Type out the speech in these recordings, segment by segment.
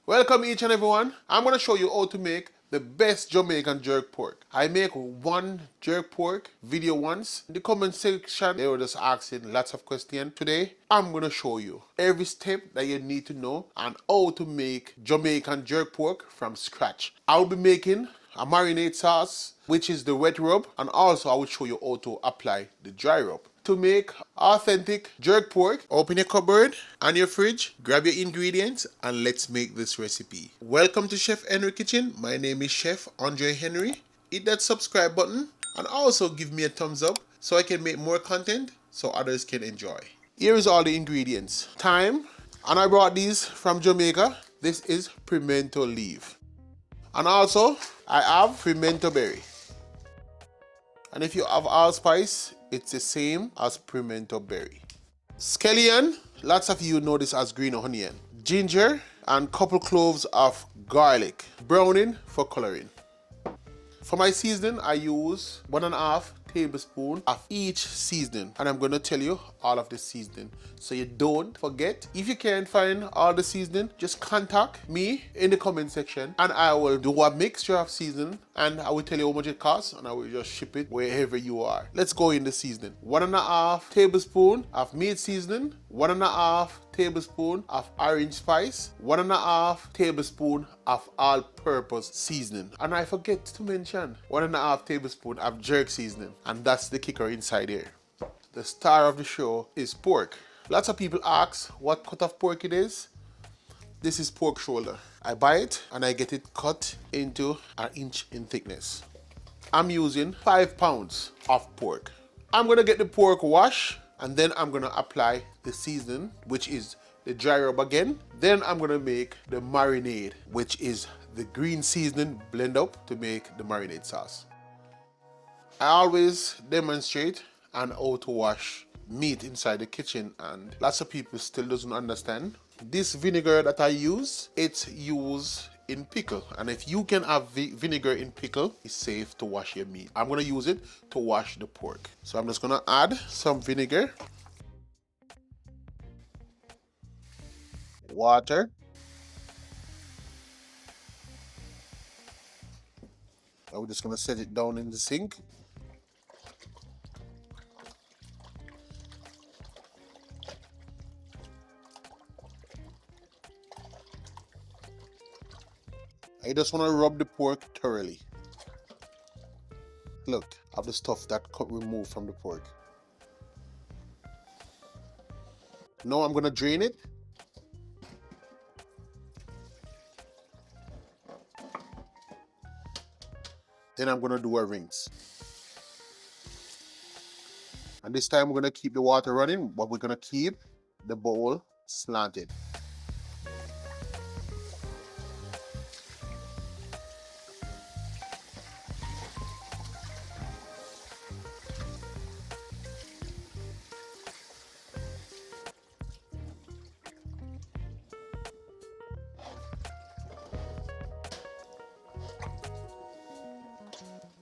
Welcome each and everyone. I'm going to show you how to make the best Jamaican jerk pork. I make one jerk pork video once. In the comment section, they were just asking lots of questions. Today, I'm going to show you every step that you need to know on how to make Jamaican jerk pork from scratch. I'll be making a marinade sauce, which is the wet rub, and also I will show you how to apply the dry rub. To make authentic jerk pork, open your cupboard and your fridge, grab your ingredients, and let's make this recipe. Welcome to Chef Henry Kitchen. My name is Chef Andre Henry. Hit that subscribe button and also give me a thumbs up so I can make more content so others can enjoy. Here is all the ingredients. Thyme, and I brought these from Jamaica. This is pimento leaf. And also, I have pimento berry. And if you have allspice, it's the same as pimento berry. Scallion, lots of you know this as green onion. Ginger and couple cloves of garlic. Browning for coloring. For my seasoning, I use 1.5 tablespoons of each seasoning, and I'm going to tell you all of the seasoning so you don't forget. If you can't find all the seasoning, just contact me in the comment section and I will do a mixture of seasoning and I will tell you how much it costs and I will just ship it wherever you are. Let's go in the seasoning. 1.5 tablespoons of meat seasoning, 1.5 tablespoons of orange spice, 1.5 tablespoons of all-purpose seasoning, and I forget to mention 1.5 tablespoons of jerk seasoning, and that's the kicker inside here. The star of the show is pork. Lots of people ask what cut of pork it is. This is pork shoulder. I buy it and I get it cut into 1 inch in thickness. I'm using 5 pounds of pork. I'm gonna get the pork washed and then I'm gonna apply the seasoning, which is the dry rub again. Then I'm gonna make the marinade, which is the green seasoning blend up to make the marinade sauce. I always demonstrate on how to wash meat inside the kitchen, and lots of people still doesn't understand. This vinegar that I use, it's used in pickle, and if you can have vinegar in pickle, it's safe to wash your meat. I'm gonna use it to wash the pork. So I'm just gonna add some vinegar, water, and we're just gonna set it down in the sink. I just want to rub the pork thoroughly. Look, I have the stuff that got removed from the pork. Now I'm going to drain it. Then I'm going to do a rinse. And this time we're going to keep the water running, but we're going to keep the bowl slanted.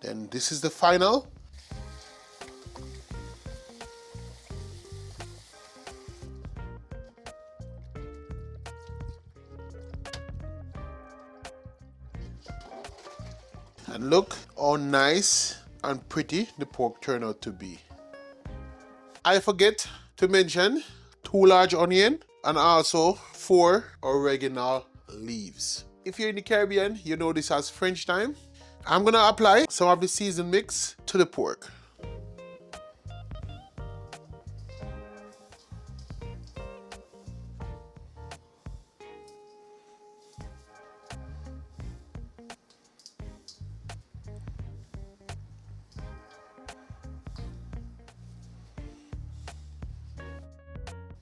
Then this is the final. And look how nice and pretty the pork turned out to be. I forget to mention 2 large onions and also 4 oregano leaves. If you're in the Caribbean, you know this as French thyme. I'm gonna apply some of the seasoned mix to the pork.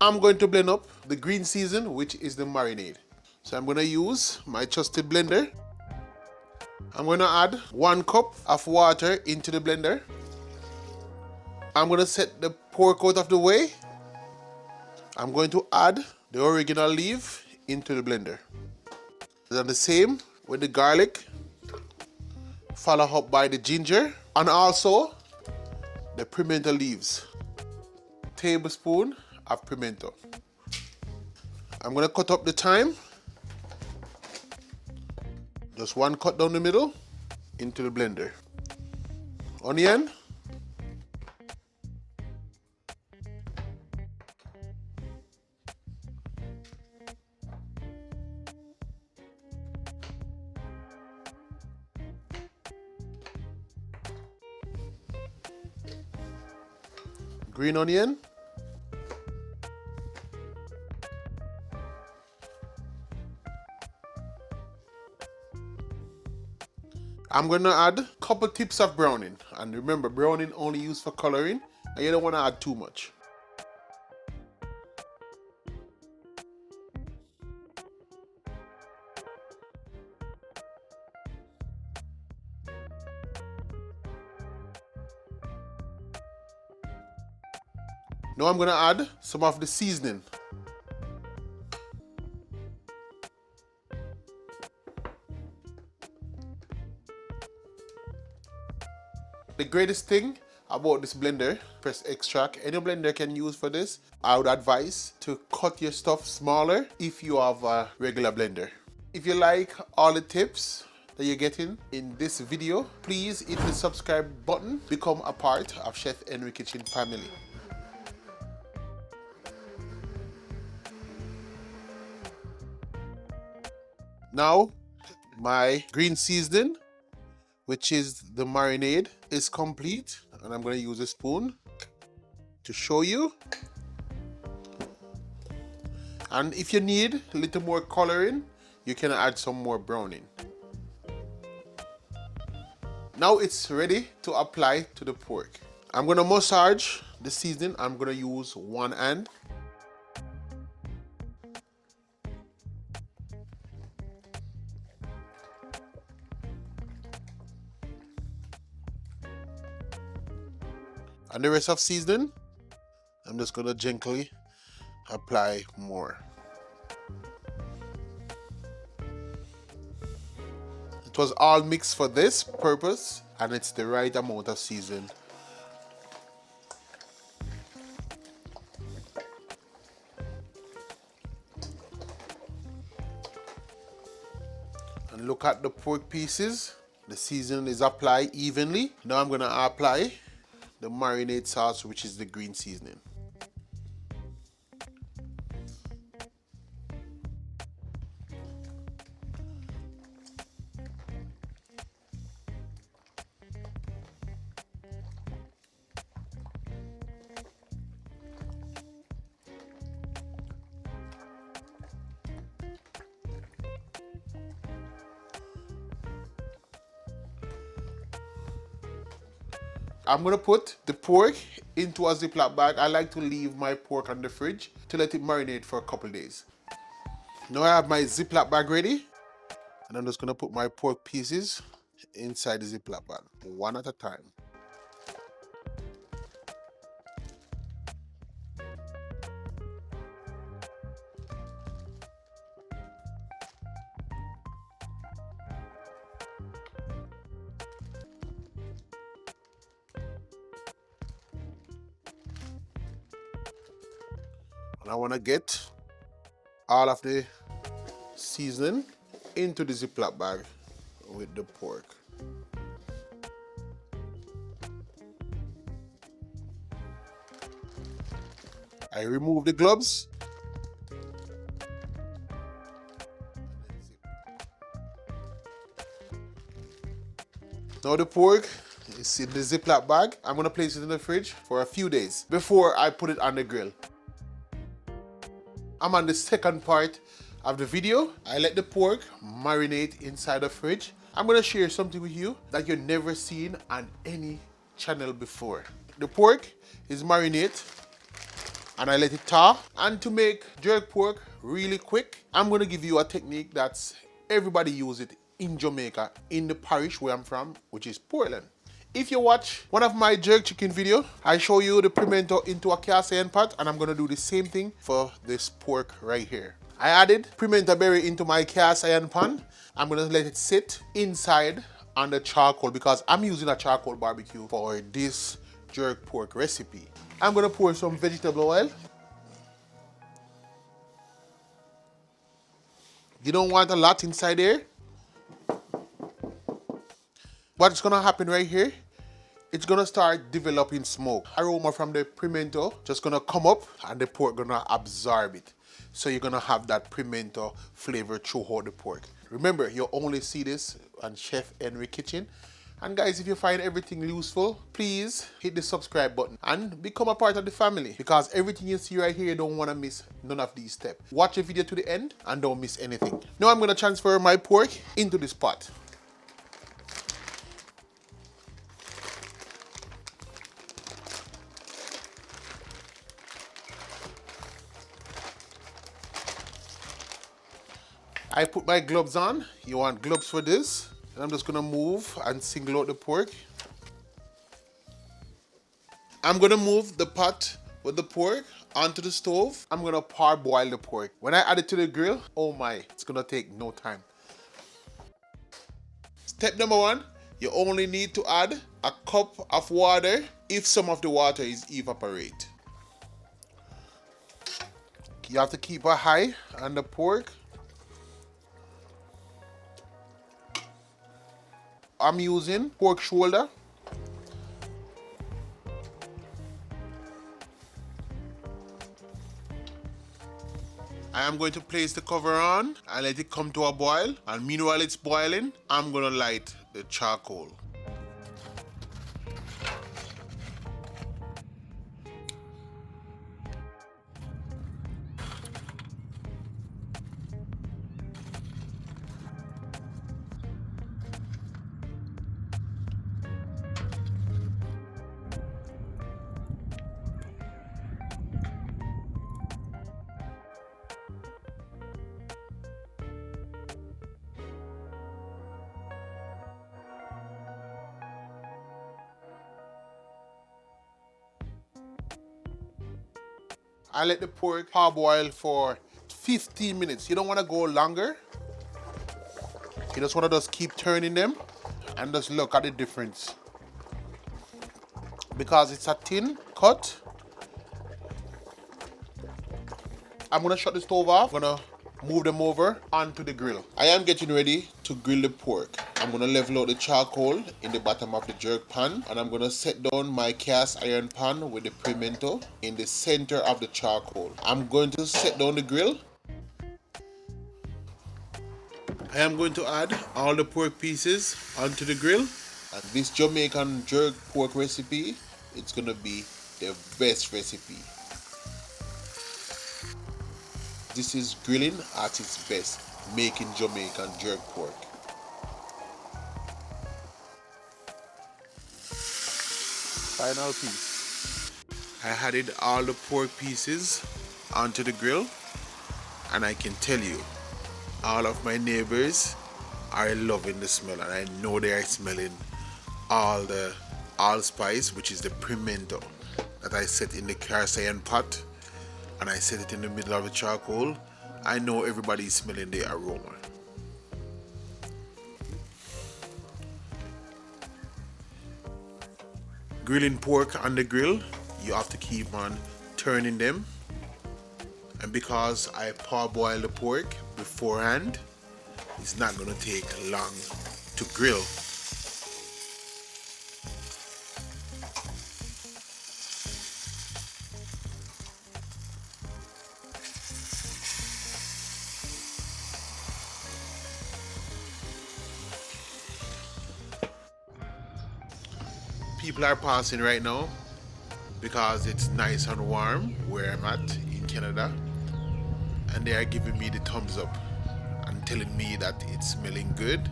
I'm going to blend up the green season, which is the marinade. So I'm gonna use my trusted blender. I'm going to add 1 cup of water into the blender. I'm going to set the pork out of the way. I'm going to add the oregano leaf into the blender. Then the same with the garlic, followed up by the ginger, and also the pimento leaves. Tablespoon of pimento. I'm going to cut up the thyme. Just one cut down the middle into the blender. Onion. Green onion. I'm going to add a couple tips of browning. And remember, browning only used for coloring, and you don't want to add too much. Now I'm going to add some of the seasoning. The greatest thing about this blender, press extract, any blender can use for this. I would advise to cut your stuff smaller if you have a regular blender. If you like all the tips that you're getting in this video, please hit the subscribe button, become a part of Chef Henry Kitchen family. Now, my green seasoning, which is the marinade, is complete, and I'm going to use a spoon to show you. And if you need a little more coloring, you can add some more browning. Now it's ready to apply to the pork. I'm going to massage the seasoning. I'm going to use one hand. And the rest of seasoning, I'm just going to gently apply more. It was all mixed for this purpose, and it's the right amount of seasoning. And look at the pork pieces. The seasoning is applied evenly. Now I'm going to apply the marinade sauce, which is the green seasoning. I'm going to put the pork into a Ziploc bag. I like to leave my pork on the fridge to let it marinate for a couple days. Now I have my Ziploc bag ready, and I'm just going to put my pork pieces inside the Ziploc bag, one at a time. And I want to get all of the seasoning into the Ziploc bag with the pork. I remove the gloves. Now the pork is in the Ziploc bag. I'm going to place it in the fridge for a few days before I put it on the grill. I'm on the second part of the video. I let the pork marinate inside the fridge. I'm going to share something with you that you've never seen on any channel before. The pork is marinated and I let it thaw. And to make jerk pork really quick, I'm going to give you a technique that's everybody uses it in Jamaica, in the parish where I'm from, which is Portland. If you watch one of my jerk chicken video, I show you the pimento into a cast iron pot, and I'm gonna do the same thing for this pork right here. I added pimento berry into my cast iron pan. I'm gonna let it sit inside on the charcoal because I'm using a charcoal barbecue for this jerk pork recipe. I'm gonna pour some vegetable oil. You don't want a lot inside there. What's gonna happen right here? It's gonna start developing smoke. Aroma from the pimento just gonna come up and the pork gonna absorb it. So you're gonna have that pimento flavor throughout the pork. Remember, you only see this on Chef Henry Kitchen. And guys, if you find everything useful, please hit the subscribe button and become a part of the family, because everything you see right here, you don't wanna miss none of these steps. Watch the video to the end and don't miss anything. Now I'm gonna transfer my pork into this pot. I put my gloves on. You want gloves for this. And I'm just gonna move and single out the pork. I'm gonna move the pot with the pork onto the stove. I'm gonna parboil the pork. When I add it to the grill, oh my, it's gonna take no time. Step number one, you only need to add a cup of water if some of the water is evaporate. You have to keep a high on the pork. I'm using pork shoulder. I am going to place the cover on and let it come to a boil. And meanwhile it's boiling, I'm gonna light the charcoal. I let the pork parboil for 15 minutes. You don't want to go longer. You just want to keep turning them and just look at the difference. Because it's a thin cut, I'm going to shut the stove off. I'm going to move them over onto the grill. I am getting ready to grill the pork. I'm going to level out the charcoal in the bottom of the jerk pan, and I'm going to set down my cast iron pan with the pimento in the center of the charcoal. I'm going to set down the grill. I am going to add all the pork pieces onto the grill. And this Jamaican jerk pork recipe, it's going to be the best recipe. This is grilling at its best, making Jamaican jerk pork. Final piece. I added all the pork pieces onto the grill, and I can tell you, all of my neighbors are loving the smell, and I know they are smelling all the allspice, which is the pimento that I set in the cast iron pot, and I set it in the middle of the charcoal. I know everybody is smelling the aroma. Grilling pork on the grill, you have to keep on turning them. And because I parboil the pork beforehand, it's not going to take long to grill. People are passing right now because it's nice and warm where I'm at in Canada, and they are giving me the thumbs up and telling me that it's smelling good.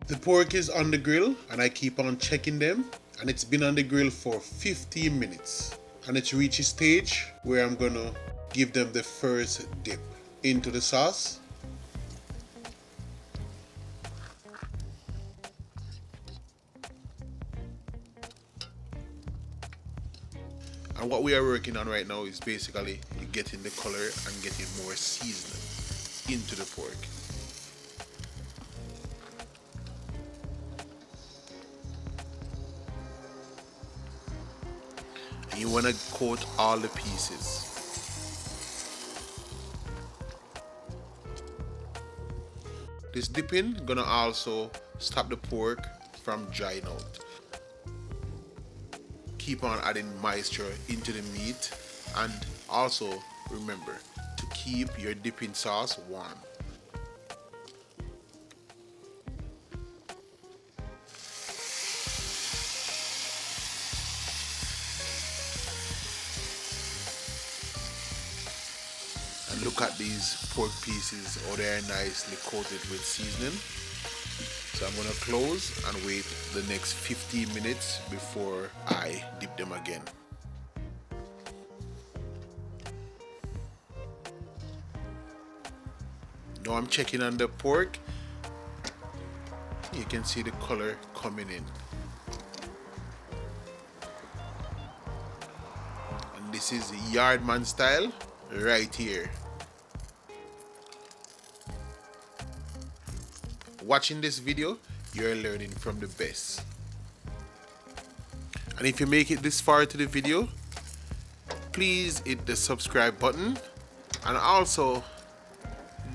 The pork is on the grill and I keep on checking them, and it's been on the grill for 15 minutes, and it's reached a stage where I'm gonna give them the first dip into the sauce. And what we are working on right now is basically getting the color and getting more seasoning into the pork. And you want to coat all the pieces. This dipping gonna also stop the pork from drying out. Keep on adding moisture into the meat, and also remember to keep your dipping sauce warm. And look at these pork pieces, oh, they're nicely coated with seasoning. So I'm gonna close and wait the next 15 minutes before I dip them again. Now I'm checking on the pork. You can see the color coming in. And this is Yardman style right here. Watching this video, you're learning from the best. And if you make it this far to the video, please hit the subscribe button and also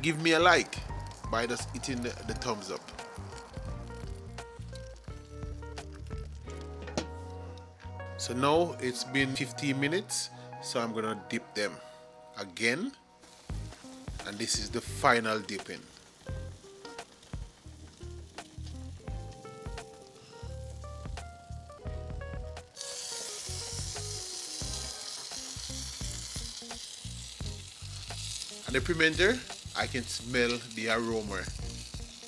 give me a like by just hitting the thumbs up. So now it's been 15 minutes, so I'm gonna dip them again, and this is the final dipping. And the pimento, I can smell the aroma.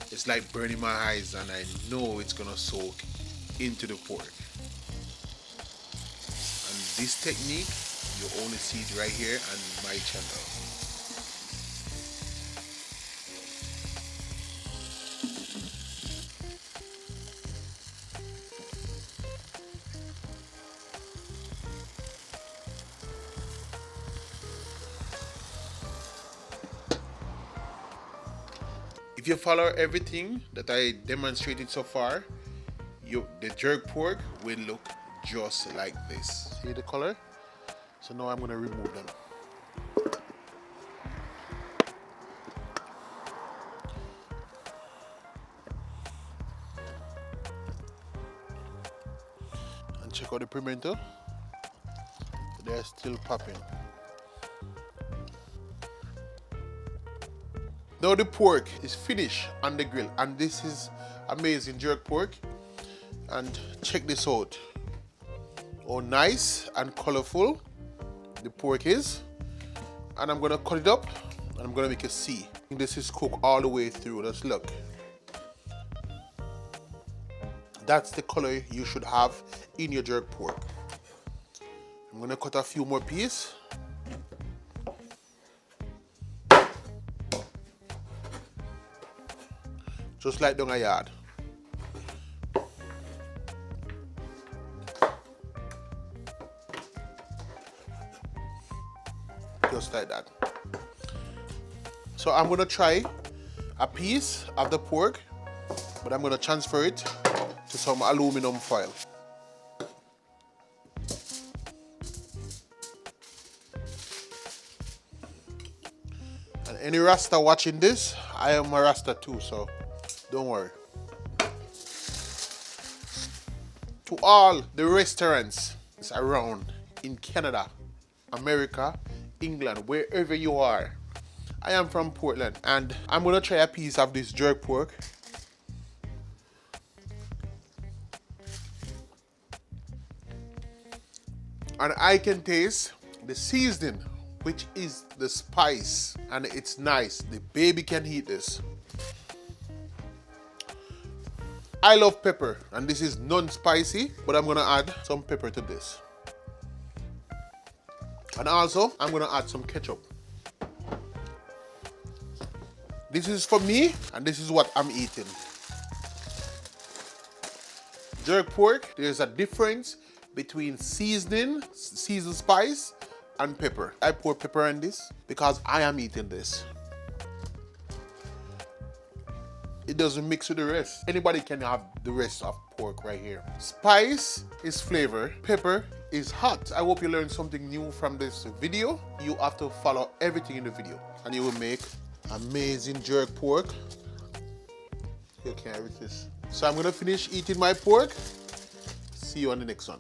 It's like burning my eyes, and I know it's gonna soak into the pork. And this technique, you only see it right here on my channel. If you follow everything that I demonstrated so far, the jerk pork will look just like this. See the color? So now I'm going to remove them. And check out the pimento. They're still popping. Now the pork is finished on the grill, and this is amazing jerk pork. And check this out. Oh, nice and colorful the pork is. And I'm gonna cut it up and I'm gonna make a C. This is cooked all the way through. Let's look. That's the color you should have in your jerk pork. I'm gonna cut a few more pieces. Just like down a yard. Just like that. So I'm gonna try a piece of the pork, but I'm gonna transfer it to some aluminum foil. And any Rasta watching this, I am a Rasta too, so don't worry. To all the restaurants around in Canada, America, England, wherever you are, I am from Portland, and I'm gonna try a piece of this jerk pork. And I can taste the seasoning, which is the spice, and it's nice. The baby can eat this. I love pepper, and this is non-spicy, but I'm gonna add some pepper to this. And also, I'm gonna add some ketchup. This is for me, and this is what I'm eating. Jerk pork, there's a difference between seasoning, seasoned spice, and pepper. I pour pepper in this because I am eating this. It doesn't mix with the rest. Anybody can have the rest of pork right here. Spice is flavor, pepper is hot. I hope you learned something new from this video. You have to follow everything in the video, and you will make amazing jerk pork. You Can't resist. So I'm gonna finish eating my pork. See you on the next one.